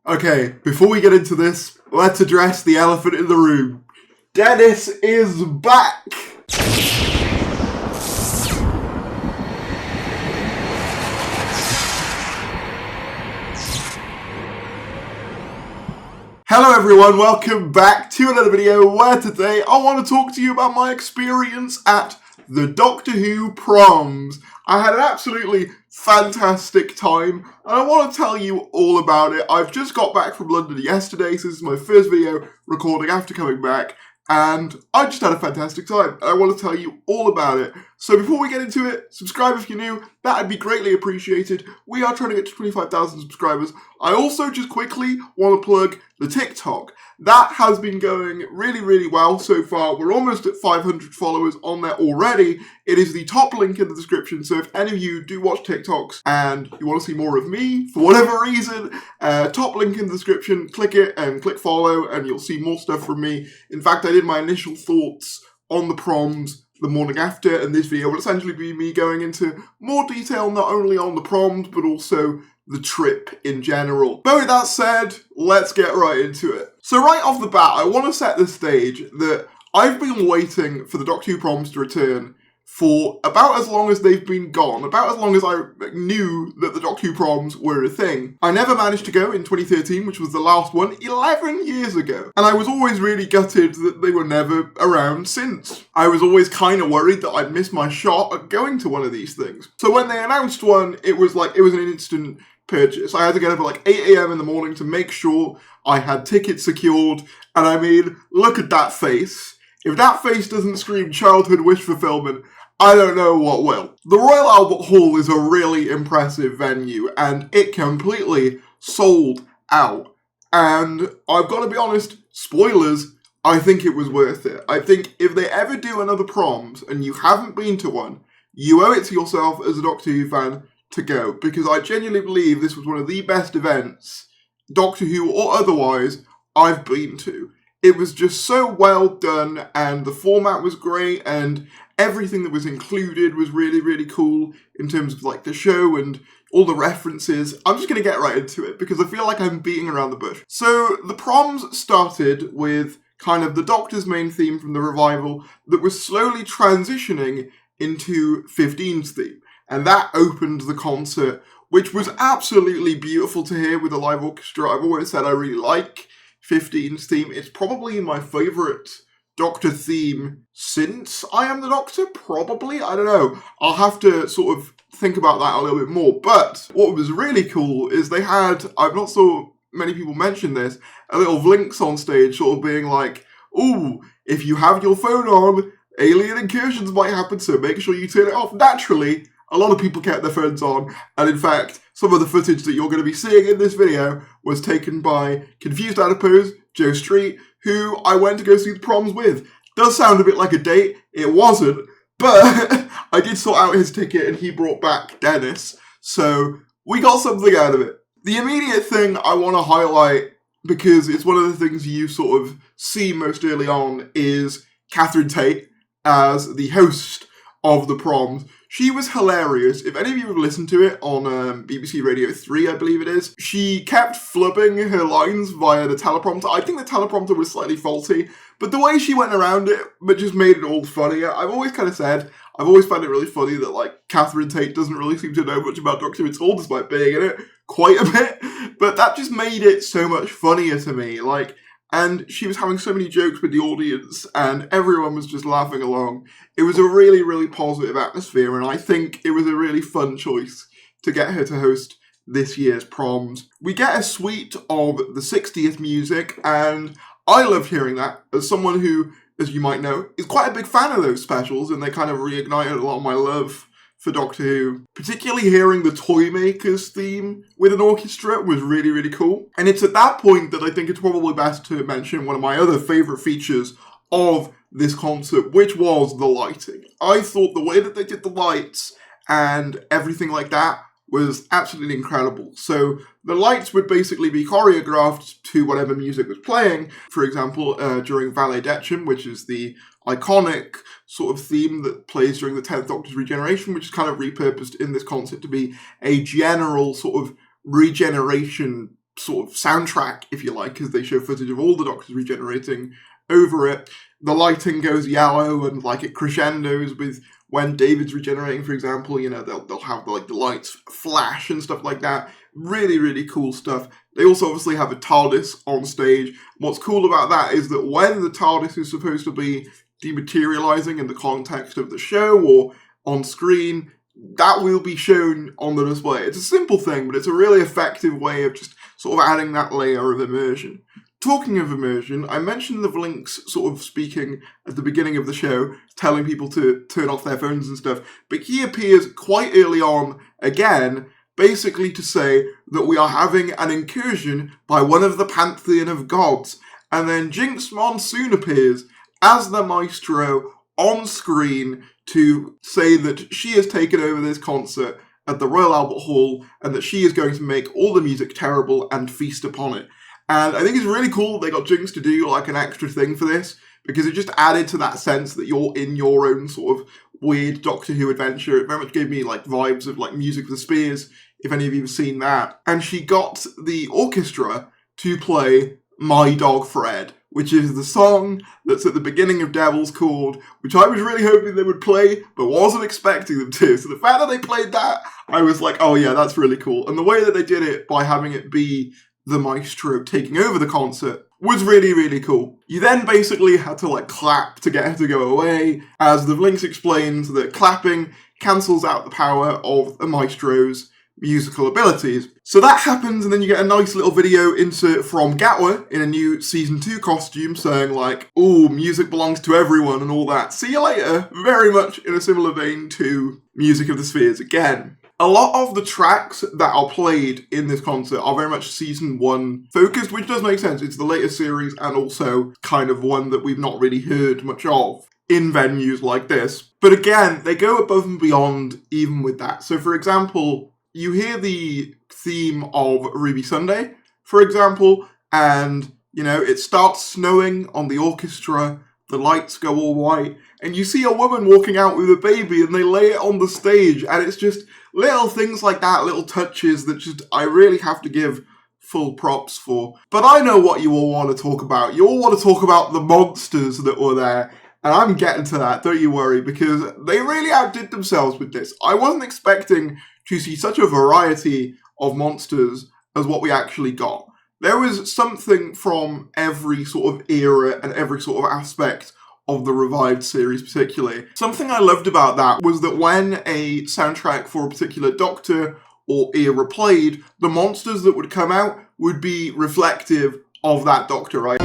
Okay, before we get into this, let's address the elephant in the room. Dennis is back! Hello everyone, welcome back to another video where today I want to talk to you about my experience at the Doctor Who Proms. I had an absolutely fantastic time and I want to tell you all about it. I've just got back from London yesterday, so this is my first video recording after coming back, and I just had a fantastic time and I want to tell you all about it. So before we get into it, subscribe if you're new, that would be greatly appreciated. We are trying to get to 25,000 subscribers. I also just quickly want to plug the TikTok. That has been going really well so far. We're almost at 500 followers on there already. It is the top link in the description, so if any of you do watch TikToks and you want to see more of me, for whatever reason, top link in the description, click it and click follow and you'll see more stuff from me. In fact, I did my initial thoughts on the Proms the morning after, and this video will essentially be me going into more detail not only on the Proms but also the trip in general. But with that said, let's get right into it. So right off the bat, I want to set the stage that I've been waiting for the Doctor Who Proms to return for about as long as they've been gone, about as long as I knew that the Doctor Who Proms were a thing. I never managed to go in 2013, which was the last one, 11 years ago. And I was always really gutted that they were never around since. I was always kind of worried that I'd miss my shot at going to one of these things. So when they announced one, it was an instant purchase. I had to get up at like 8 AM in the morning to make sure I had tickets secured. And I mean, look at that face. If that face doesn't scream childhood wish fulfillment, I don't know what will. The Royal Albert Hall is a really impressive venue and it completely sold out. And I've got to be honest, spoilers, I think it was worth it. I think if they ever do another Proms and you haven't been to one, you owe it to yourself as a Doctor Who fan to go, because I genuinely believe this was one of the best events, Doctor Who or otherwise, I've been to. It was just so well done and the format was great and everything that was included was really cool in terms of like the show and all the references. I'm just going to get right into it because I feel like I'm beating around the bush. So the Proms started with kind of the Doctor's main theme from the revival that was slowly transitioning into 15's theme. And that opened the concert, which was absolutely beautiful to hear with a live orchestra. I've always said I really like 15's theme. It's probably my favourite Doctor theme since I Am the Doctor, probably. I don't know. I'll have to sort of think about that a little bit more. But what was really cool is they had, I've not so many people mention this, a little Vlinks on stage sort of being like, ooh, if you have your phone on, alien incursions might happen, so make sure you turn it off. Naturally, a lot of people kept their phones on, and in fact, some of the footage that you're going to be seeing in this video was taken by Confused Adipose, Joe Street, who I went to go see the Proms with. Does sound a bit like a date, it wasn't, but I did sort out his ticket and he brought back Dennis, so we got something out of it. The immediate thing I want to highlight, because it's one of the things you sort of see most early on, is Catherine Tate as the host of the Proms. She was hilarious. If any of you have listened to it on BBC Radio 3, I believe it is, she kept flubbing her lines via the teleprompter. I think the teleprompter was slightly faulty, but the way she went around it, but just made it all funnier. I've always kind of said, I've always found it really funny that like Catherine Tate doesn't really seem to know much about Doctor Who at all, despite being in it quite a bit. But that just made it so much funnier to me. Like, and she was having so many jokes with the audience and everyone was just laughing along. It was a really positive atmosphere and I think it was a really fun choice to get her to host this year's Proms. We get a suite of the 60th music and I loved hearing that as someone who, as you might know, is quite a big fan of those specials and they kind of reignited a lot of my love for Doctor Who. Particularly hearing the Toymakers theme with an orchestra was really cool. And it's at that point that I think it's probably best to mention one of my other favourite features of this concert, which was the lighting. I thought the way that they did the lights and everything like that was absolutely incredible. So the lights would basically be choreographed to whatever music was playing. For example, during Valedetchum, which is the iconic sort of theme that plays during the 10th Doctor's regeneration, which is kind of repurposed in this concert to be a general sort of regeneration sort of soundtrack, if you like, because they show footage of all the Doctors regenerating over it. The lighting goes yellow and like it crescendos with when David's regenerating, for example. You know, they'll have like the lights flash and stuff like that. Really, really cool stuff. They also obviously have a TARDIS on stage. What's cool about that is that when the TARDIS is supposed to be dematerializing in the context of the show or on screen, that will be shown on the display. It's a simple thing, but it's a really effective way of just sort of adding that layer of immersion. Talking of immersion, I mentioned the Blinks sort of speaking at the beginning of the show, telling people to turn off their phones and stuff, but he appears quite early on again, basically to say that we are having an incursion by one of the pantheon of gods, and then Jinx Monsoon appears as the maestro on screen to say that she has taken over this concert at the Royal Albert Hall and that she is going to make all the music terrible and feast upon it. And I think it's really cool they got Jinx to do like an extra thing for this, because it just added to that sense that you're in your own sort of weird Doctor Who adventure. It very much gave me like vibes of like Music of the Spears, if any of you have seen that. And she got the orchestra to play My Dog Fred, which is the song that's at the beginning of Devil's Chord, which I was really hoping they would play, but wasn't expecting them to. So the fact that they played that, I was like, oh yeah, that's really cool. And the way that they did it by having it be the maestro taking over the concert was really, really cool. You then basically had to like clap to get her to go away, as the Blinks explains that clapping cancels out the power of the maestro's musical abilities. So that happens, and then you get a nice little video insert from Gatwa in a new Season 2 costume saying like, oh, music belongs to everyone and all that. See you later. Very much in a similar vein to Music of the Spheres again. A lot of the tracks that are played in this concert are very much Season 1 focused, which does make sense. It's the latest series and also kind of one that we've not really heard much of in venues like this. But again, they go above and beyond even with that. So for example, you hear the theme of Ruby Sunday, for example, and, you know, it starts snowing on the orchestra, the lights go all white, and you see a woman walking out with a baby and they lay it on the stage, and it's just little things like that, little touches that just I really have to give full props for. But I know what you all want to talk about. You all want to talk about the monsters that were there, and I'm getting to that, don't you worry, because they really outdid themselves with this. I wasn't expecting to see such a variety of monsters as what we actually got. There was something from every sort of era and every sort of aspect of the revived series particularly. Something I loved about that was that when a soundtrack for a particular Doctor or era played, the monsters that would come out would be reflective of that Doctor, right?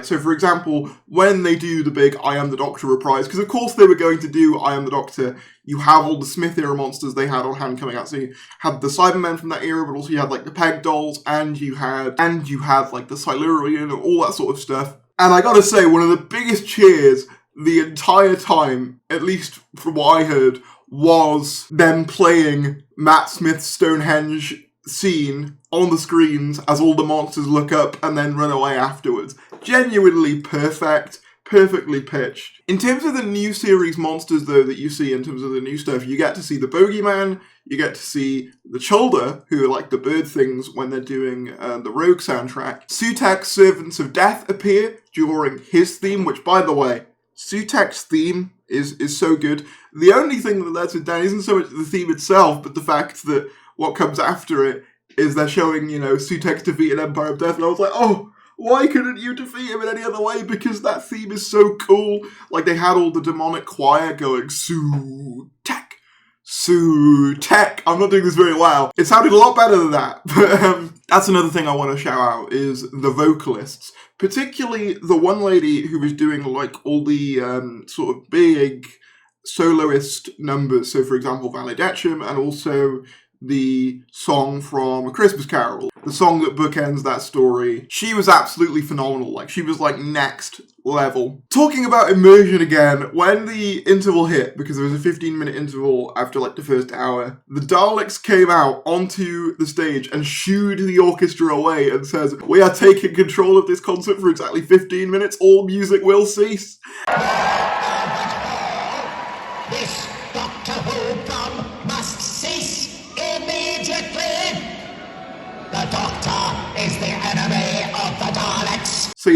So for example, when they do the big I Am the Doctor reprise, because of course they were going to do I Am the Doctor, you have all the Smith era monsters they had on hand coming out. So you had the Cybermen from that era, but also you had like the Peg Dolls, and you had like the Silurian and all that sort of stuff. And I gotta say, one of the biggest cheers the entire time, at least from what I heard, was them playing Matt Smith's Stonehenge scene on the screens as all the monsters look up and then run away afterwards. Genuinely perfect, perfectly pitched. In terms of the new series monsters though that you see in terms of the new stuff, you get to see the Bogeyman, you get to see the Chulda, who are like the bird things when they're doing the Rogue soundtrack. Sutek's Servants of Death appear during his theme, which by the way, Sutek's theme is so good. The only thing that lets it down isn't so much the theme itself, but the fact that what comes after it is they're showing, you know, Sutek's defeated Empire of Death, and I was like, oh, why couldn't you defeat him in any other way? Because that theme is so cool. Like, they had all the demonic choir going, Sutek, Sutek. I'm not doing this very well. It sounded a lot better than that. But that's another thing I want to shout out is the vocalists. Particularly the one lady who was doing, like, all the sort of big soloist numbers. So, for example, Valedetchum, and also the song from A Christmas Carol, the song that bookends that story. She was absolutely phenomenal. Like, she was like next level. Talking about immersion again, when the interval hit, because there was a 15-minute interval after like the first hour, the Daleks came out onto the stage and shooed the orchestra away and says, we are taking control of this concert for exactly 15 minutes, all music will cease.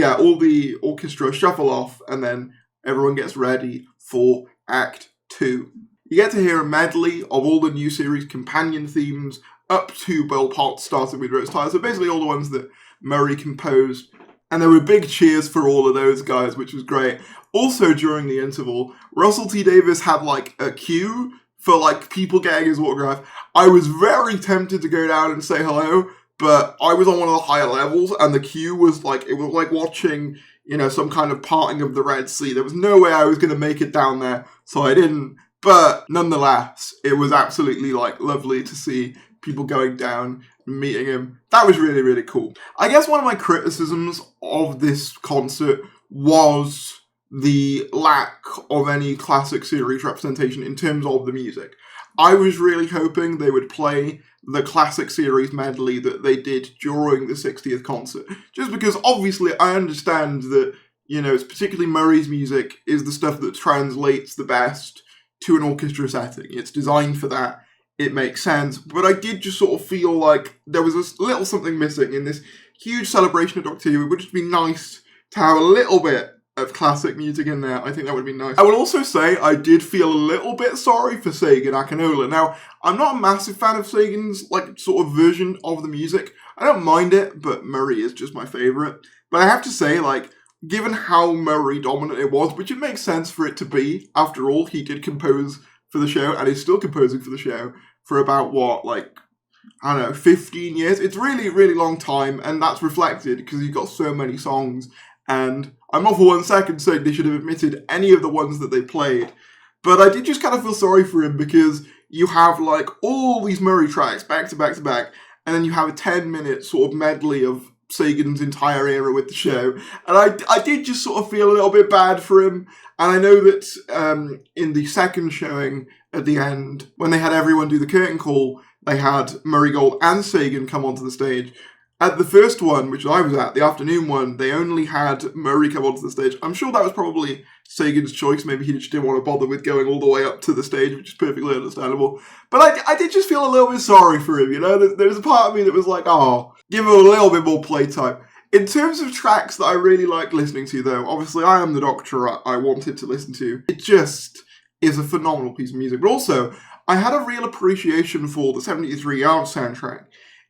yeah, all the orchestra shuffle off, and then everyone gets ready for Act 2. You get to hear a medley of all the new series companion themes up to Bill Potts, starting with Rose Tyler. So basically all the ones that Murray composed. And there were big cheers for all of those guys, which was great. Also, during the interval, Russell T Davies had like a queue for like people getting his autograph. I was very tempted to go down and say hello, but I was on one of the higher levels, and the queue was like, it was like watching, you know, some kind of parting of the Red Sea. There was no way I was going to make it down there, so I didn't. But nonetheless, it was absolutely like lovely to see people going down and meeting him. That was really, really cool. I guess one of my criticisms of this concert was the lack of any classic series representation in terms of the music. I was really hoping they would play the classic series medley that they did during the 60th concert. Just because obviously I understand that, you know, it's particularly Murray's music is the stuff that translates the best to an orchestra setting. It's designed for that. It makes sense. But I did just sort of feel like there was a little something missing in this huge celebration of Doctor Who. It would just be nice to have a little bit of classic music in there. I think that would be nice. I will also say I did feel a little bit sorry for Sagan Akinola. Now, I'm not a massive fan of Sagan's like sort of version of the music. I don't mind it, but Murray is just my favourite. But I have to say, like, given how Murray dominant it was, which it makes sense for it to be, after all, he did compose for the show and is still composing for the show for about, what, like, I don't know, 15 years? It's really, really long time, and that's reflected because he's got so many songs. And I'm not for 1 second saying they should have admitted any of the ones that they played, but I did just kind of feel sorry for him because you have like all these Murray tracks back to back to back, and then you have a 10-minute sort of medley of Sagan's entire era with the show. And I did just sort of feel a little bit bad for him. And I know that in the second showing at the end, when they had everyone do the curtain call, they had Murray Gold and Sagan come onto the stage. At the first one, which I was at, the afternoon one, they only had Murray come onto the stage. I'm sure that was probably Sagan's choice. Maybe he just didn't want to bother with going all the way up to the stage, which is perfectly understandable. But I did just feel a little bit sorry for him, you know? There was a part of me that was like, oh, give him a little bit more playtime. In terms of tracks that I really like listening to, though, obviously I Am the Doctor I wanted to listen to. It just is a phenomenal piece of music. But also, I had a real appreciation for the 73 Yards soundtrack.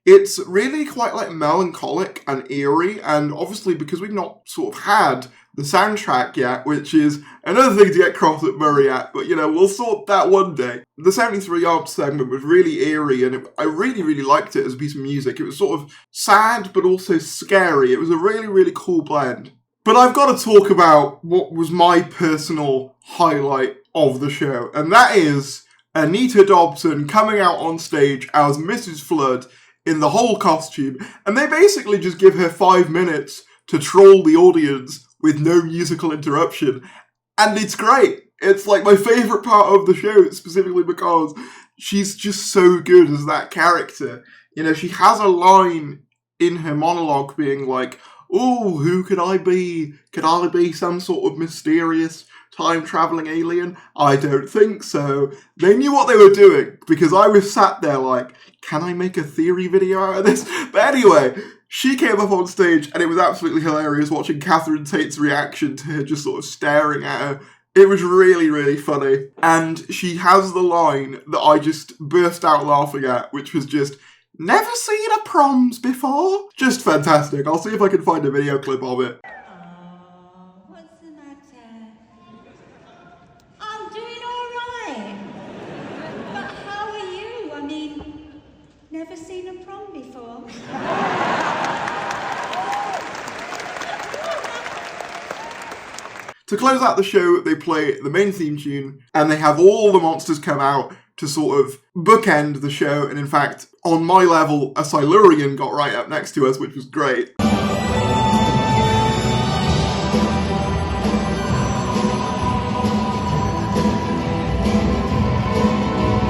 It's really quite like melancholic and eerie, and obviously because we've not sort of had the soundtrack yet, which is another thing to get cross at Murray at, but you know, we'll sort that one day. The 73 Yards segment was really eerie, and I really, really liked it as a piece of music. It was sort of sad, but also scary. It was a really, really cool blend. But I've got to talk about what was my personal highlight of the show, and that is Anita Dobson coming out on stage as Mrs. Flood in the whole costume, and they basically just give her 5 minutes to troll the audience with no musical interruption, and it's great. It's like my favourite part of the show, specifically because she's just so good as that character. You know, she has a line in her monologue being like, "Oh, who could I be? Could I be some sort of mysterious time-travelling alien? I don't think so." They knew what they were doing, because I was sat there like, can I make a theory video out of this? But anyway, she came up on stage, and it was absolutely hilarious watching Catherine Tate's reaction to her just sort of staring at her. It was really, really funny. And she has the line that I just burst out laughing at, which was just, "Never seen a Proms before?" Just fantastic. I'll see if I can find a video clip of it. What's the matter? I'm doing all right. But how are you? I mean, never seen a prom before. To close out the show, they play the main theme tune, and they have all the monsters come out to sort of bookend the show. And in fact, on my level, a Silurian got right up next to us, which was great.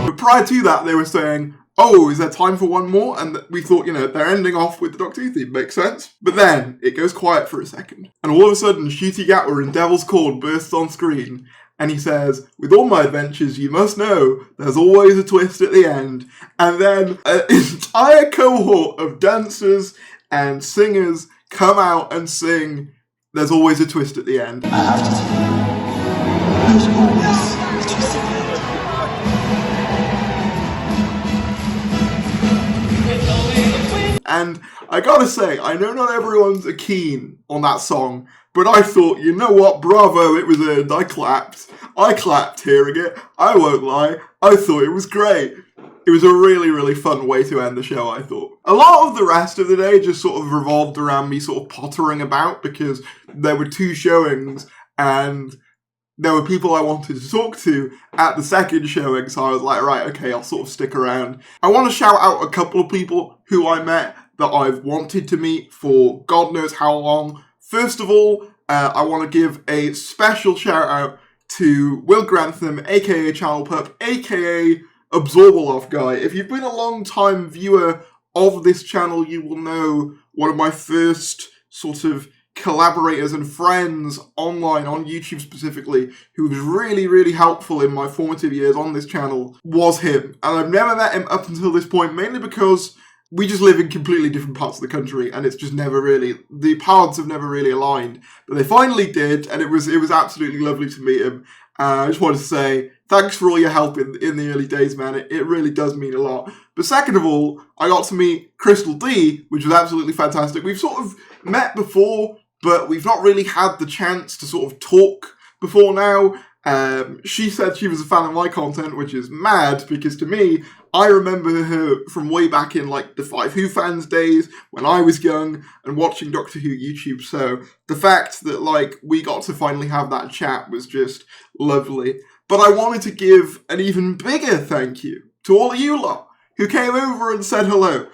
But prior to that, they were saying, oh, is there time for one more? And we thought, you know, they're ending off with the Doctor Who theme, makes sense. But then, it goes quiet for a second. And all of a sudden, Ncuti Gatwa in Devil's Corn bursts on screen, and he says, "With all my adventures, you must know, there's always a twist at the end." And then an entire cohort of dancers and singers come out and sing there's always a twist at the end. I have to tell you, there's always a twist at the end. And I gotta say, I know not everyone's keen on that song, but I thought, you know what, bravo, it was earned. I clapped hearing it. I won't lie, I thought it was great. It was a really, really fun way to end the show, I thought. A lot of the rest of the day just sort of revolved around me sort of pottering about, because there were 2 showings and there were people I wanted to talk to at the second showing, so I was like, right, okay, I'll sort of stick around. I want to shout out a couple of people who I met that I've wanted to meet for God knows how long. First of all, I want to give a special shout out to Will Grantham, aka Channel Pup, aka Absorbaloff Guy. If you've been a long time viewer of this channel, you will know one of my first sort of collaborators and friends online, on YouTube specifically, who was really, really helpful in my formative years on this channel, was him. And I've never met him up until this point, mainly because we just live in completely different parts of the country, and it's just never really, the paths have never really aligned. But they finally did, and it was absolutely lovely to meet him. I just wanted to say, thanks for all your help in the early days, man. It really does mean a lot. But second of all, I got to meet Crystal D, which was absolutely fantastic. We've sort of met before, but we've not really had the chance to sort of talk before now. She said she was a fan of my content, which is mad, because to me, I remember her from way back in like the 5 Who fans days when I was young and watching Doctor Who YouTube. So the fact that like we got to finally have that chat was just lovely. But I wanted to give an even bigger thank you to all of you lot who came over and said hello.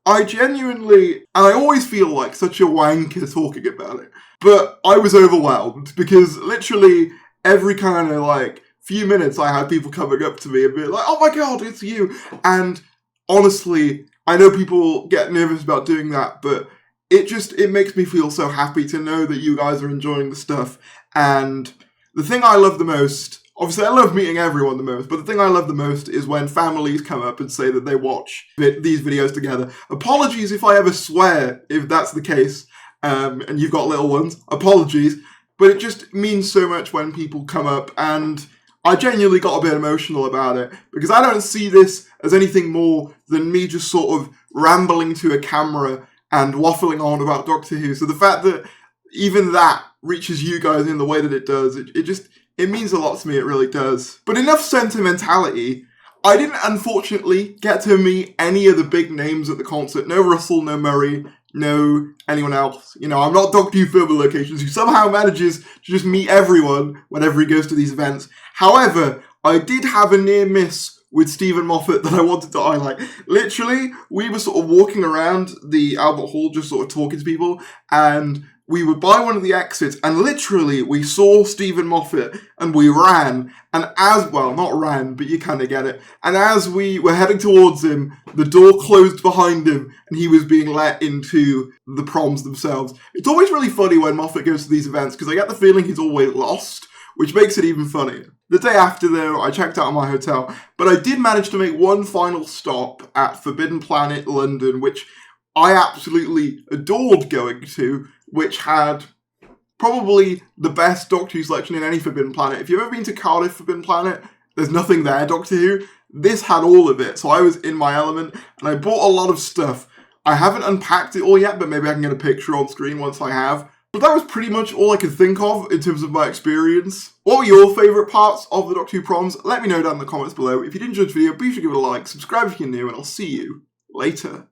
I genuinely, and I always feel like such a wanker talking about it, but I was overwhelmed because literally every kind of like few minutes I had people coming up to me and being like, oh my god, it's you. And honestly, I know people get nervous about doing that, but it makes me feel so happy to know that you guys are enjoying the stuff. And the thing I love the most, obviously I love meeting everyone the most, but the thing I love the most is when families come up and say that they watch these videos together. Apologies if I ever swear, if that's the case, and you've got little ones, apologies, but it just means so much when people come up, and I genuinely got a bit emotional about it, because I don't see this as anything more than me just sort of rambling to a camera and waffling on about Doctor Who. So the fact that even that reaches you guys in the way that it does, it means a lot to me, it really does. But enough sentimentality. I didn't unfortunately get to meet any of the big names at the concert. No Russell, no Murray, no anyone else. You know, I'm not Doctor Who Filming Locations, who somehow manages to just meet everyone whenever he goes to these events. However, I did have a near miss with Stephen Moffat that I wanted to highlight. Literally, we were sort of walking around the Albert Hall just sort of talking to people, and we were by one of the exits, and literally we saw Stephen Moffat and we ran, and not ran, but you kind of get it. And as we were heading towards him, the door closed behind him and he was being let into the proms themselves. It's always really funny when Moffat goes to these events, because I get the feeling he's always lost, which makes it even funnier. The day after, though, I checked out of my hotel, but I did manage to make one final stop at Forbidden Planet London, which I absolutely adored going to, which had probably the best Doctor Who selection in any Forbidden Planet. If you've ever been to Cardiff Forbidden Planet, there's nothing there, Doctor Who. This had all of it, so I was in my element, and I bought a lot of stuff. I haven't unpacked it all yet, but maybe I can get a picture on screen once I have. But that was pretty much all I could think of in terms of my experience. What were your favourite parts of the Doctor Who proms? Let me know down in the comments below. If you did enjoy this video, be sure to give it a like, subscribe if you're new, and I'll see you later.